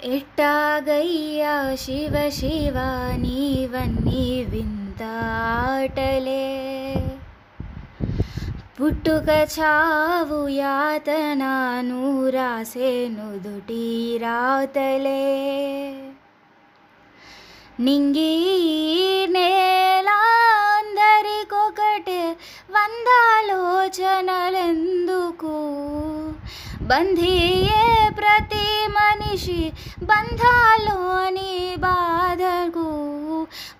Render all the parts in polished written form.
ఎట్టాగయ్యా శివ శివ నీవన్నీ వింత ఆటలే, పుట్టుక చావు యాతన నూరాసే నుదుటి రాతలే, నింగి నేల అందరికొకటే వందాలోచనలెందుకు, బంధీయే ప్రతి మనిషి బంధాలోని బాధకు,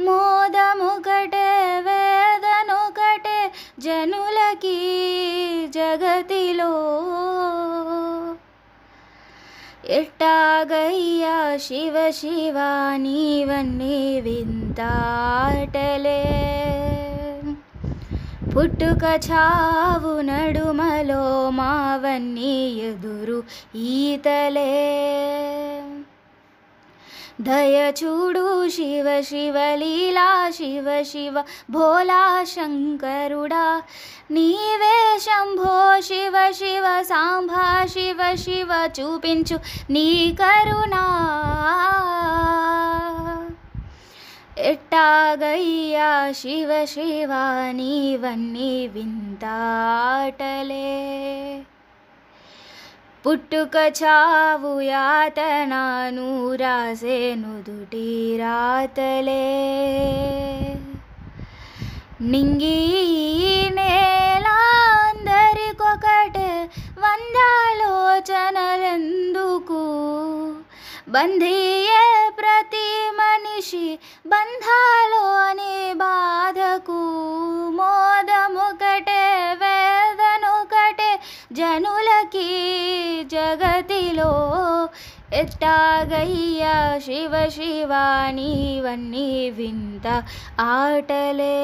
మోదమొకటే వేదనొకటే జనులకి జగతిలో. ఎట్టాగయ్యా శివ శివ నీవన్నీ వింత ఆటలే, పుట్టుక చావు నడుమలో మావన్నీ ఎదురు ఈతలే, దయ చూడు శివ శివ లీలా శివ శివ భోలా శంకరుడా, నీవే శంభో శివ శివ సాంబా శివ శివ చూపించు నీ కరుణా. ఎట్టాగయ్యా శివ శివ నీవన్నీ వింత ఆటలే, పుట్టుక చావు యాతన నూరాసే నుదుటి రాతలే, నింగి నేల అందరికొకటే వందాలోచనలెందుకు, బంధీయే ప్రతి మనిషి బంధాలోని బాధకు, మోదమొకటే వేదనొకటే జనులకి జగతిలో. ఎట్టాగయ్యా శివ శివ నీవన్నీ వింత ఆటలే.